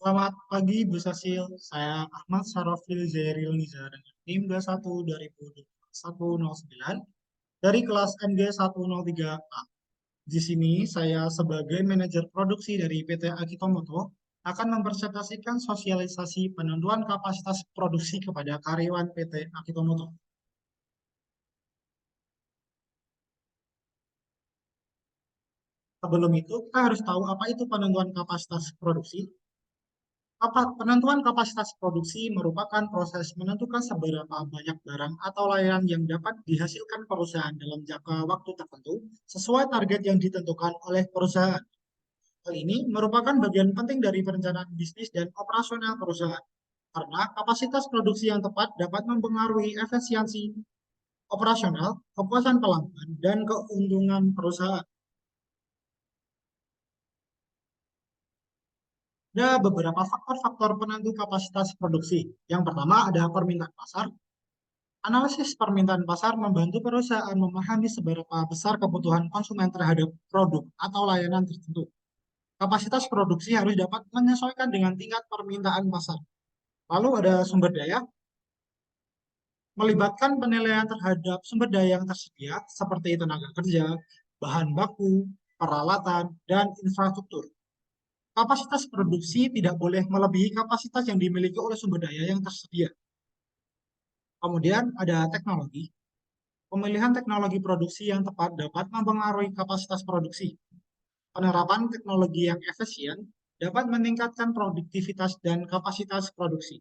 Selamat pagi, Bu Sasil. Saya Ahmad Sarofil Zairil Niza dengan tim 21 2021-09 dari kelas MG 103A. Di sini saya sebagai manajer produksi dari PT Akitomoto akan mempresentasikan sosialisasi penentuan kapasitas produksi kepada karyawan PT Akitomoto. Sebelum itu, kita harus tahu apa itu penentuan kapasitas produksi. Penentuan kapasitas produksi merupakan proses menentukan seberapa banyak barang atau layanan yang dapat dihasilkan perusahaan dalam jangka waktu tertentu sesuai target yang ditentukan oleh perusahaan. Hal ini merupakan bagian penting dari perencanaan bisnis dan operasional perusahaan, karena kapasitas produksi yang tepat dapat mempengaruhi efisiensi operasional, kepuasan pelanggan, dan keuntungan perusahaan. Ada beberapa faktor-faktor penentu kapasitas produksi. Yang pertama ada permintaan pasar. Analisis permintaan pasar membantu perusahaan memahami seberapa besar kebutuhan konsumen terhadap produk atau layanan tertentu. Kapasitas produksi harus dapat menyesuaikan dengan tingkat permintaan pasar. Lalu ada sumber daya, melibatkan penilaian terhadap sumber daya yang tersedia seperti tenaga kerja, bahan baku, peralatan, dan infrastruktur. Kapasitas produksi tidak boleh melebihi kapasitas yang dimiliki oleh sumber daya yang tersedia. Kemudian ada teknologi. Pemilihan teknologi produksi yang tepat dapat mempengaruhi kapasitas produksi. Penerapan teknologi yang efisien dapat meningkatkan produktivitas dan kapasitas produksi.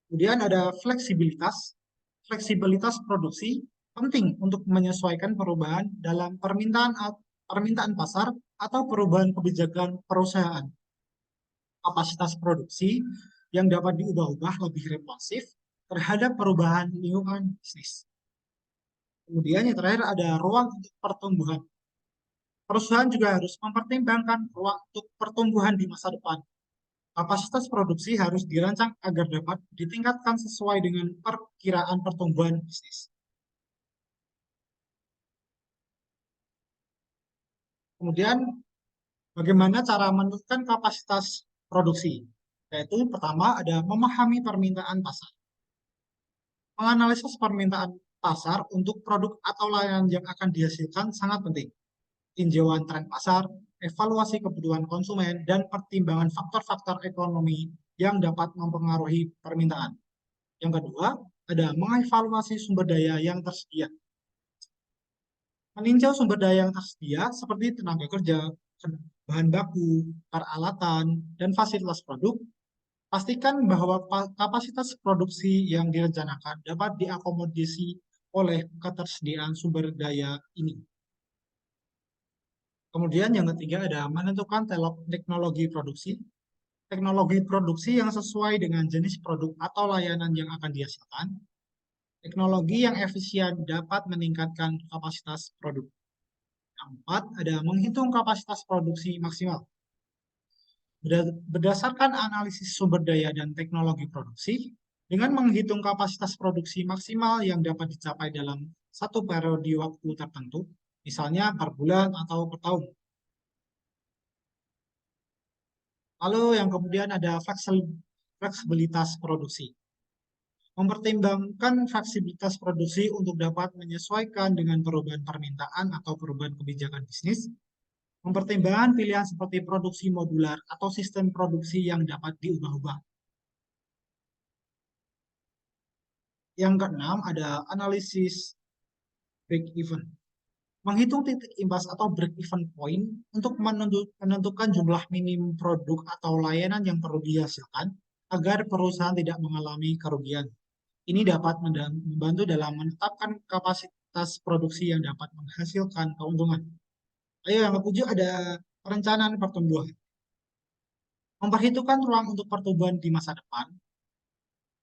Kemudian ada fleksibilitas. Fleksibilitas produksi penting untuk menyesuaikan perubahan dalam permintaan pasar atau perubahan kebijakan perusahaan. Kapasitas produksi yang dapat diubah-ubah lebih responsif terhadap perubahan lingkungan bisnis. Kemudian yang terakhir ada ruang untuk pertumbuhan. Perusahaan juga harus mempertimbangkan ruang untuk pertumbuhan di masa depan. Kapasitas produksi harus dirancang agar dapat ditingkatkan sesuai dengan perkiraan pertumbuhan bisnis. Kemudian, bagaimana cara menentukan kapasitas produksi? Yaitu pertama ada memahami permintaan pasar. Menganalisis permintaan pasar untuk produk atau layanan yang akan dihasilkan sangat penting. Tinjauan tren pasar, evaluasi kebutuhan konsumen, dan pertimbangan faktor-faktor ekonomi yang dapat mempengaruhi permintaan. Yang kedua, ada mengevaluasi sumber daya yang tersedia. Meninjau sumber daya yang tersedia seperti tenaga kerja, bahan baku, peralatan, dan fasilitas produk. Pastikan bahwa kapasitas produksi yang direncanakan dapat diakomodasi oleh ketersediaan sumber daya ini. Kemudian yang ketiga ada menentukan teknologi produksi. Teknologi produksi yang sesuai dengan jenis produk atau layanan yang akan dihasilkan. Teknologi yang efisien dapat meningkatkan kapasitas produk. Yang keempat, ada menghitung kapasitas produksi maksimal. Berdasarkan analisis sumber daya dan teknologi produksi, dengan menghitung kapasitas produksi maksimal yang dapat dicapai dalam satu periode waktu tertentu, misalnya per bulan atau per tahun. Lalu yang kemudian ada fleksibilitas produksi. Mempertimbangkan fleksibilitas produksi untuk dapat menyesuaikan dengan perubahan permintaan atau perubahan kebijakan bisnis. Mempertimbangkan pilihan seperti produksi modular atau sistem produksi yang dapat diubah-ubah. Yang keenam ada analisis break-even. Menghitung titik imbas atau break-even point untuk menentukan jumlah minim produk atau layanan yang perlu dihasilkan agar perusahaan tidak mengalami kerugian. Ini dapat membantu dalam menetapkan kapasitas produksi yang dapat menghasilkan keuntungan. Ayo yang ketujuh ada perencanaan pertumbuhan. Memperhitungkan ruang untuk pertumbuhan di masa depan.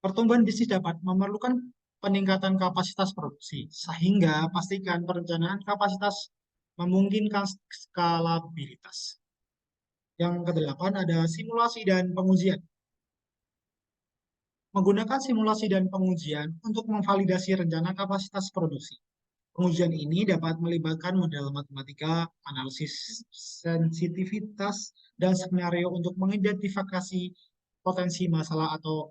Pertumbuhan bisnis dapat memerlukan peningkatan kapasitas produksi, sehingga pastikan perencanaan kapasitas memungkinkan skalabilitas. Yang kedelapan ada simulasi dan pengujian. Menggunakan simulasi dan pengujian untuk memvalidasi rencana kapasitas produksi. Pengujian ini dapat melibatkan model matematika, analisis sensitivitas, dan skenario untuk mengidentifikasi potensi masalah atau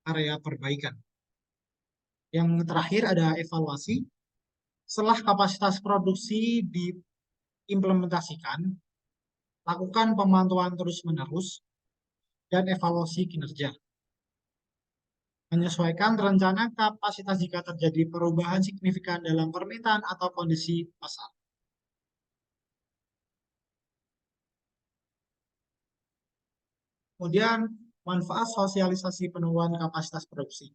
area perbaikan. Yang terakhir ada evaluasi. Setelah kapasitas produksi diimplementasikan, lakukan pemantauan terus-menerus dan evaluasi kinerja. Menyesuaikan rencana kapasitas jika terjadi perubahan signifikan dalam permintaan atau kondisi pasar. Kemudian, manfaat sosialisasi penurunan kapasitas produksi.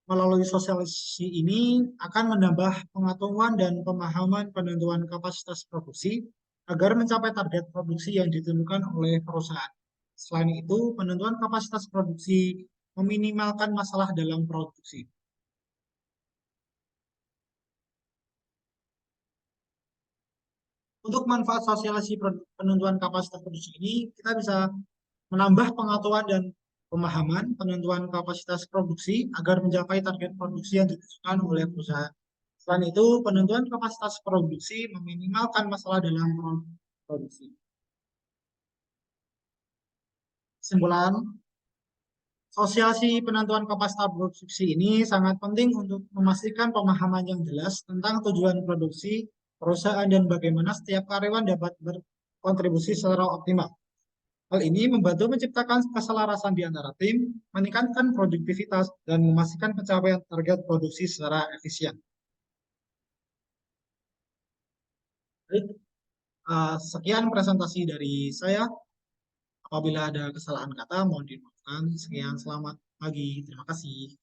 Melalui sosialisasi ini akan menambah pengetahuan dan pemahaman penentuan kapasitas produksi agar mencapai target produksi yang ditentukan oleh perusahaan. Selain itu, penentuan kapasitas produksi meminimalkan masalah dalam produksi. Untuk manfaat sosialisasi penentuan kapasitas produksi ini, kita bisa menambah pengetahuan dan pemahaman penentuan kapasitas produksi agar mencapai target produksi yang ditentukan oleh perusahaan. Selain itu, penentuan kapasitas produksi meminimalkan masalah dalam produksi. Kesimpulan, sosialisasi penentuan kapasitas produksi ini sangat penting untuk memastikan pemahaman yang jelas tentang tujuan produksi perusahaan dan bagaimana setiap karyawan dapat berkontribusi secara optimal. Hal ini membantu menciptakan keselarasan di antara tim, meningkatkan produktivitas, dan memastikan pencapaian target produksi secara efisien. Baik, sekian presentasi dari saya. Apabila ada kesalahan kata, mohon dimaafkan. Sekian, selamat pagi. Terima kasih.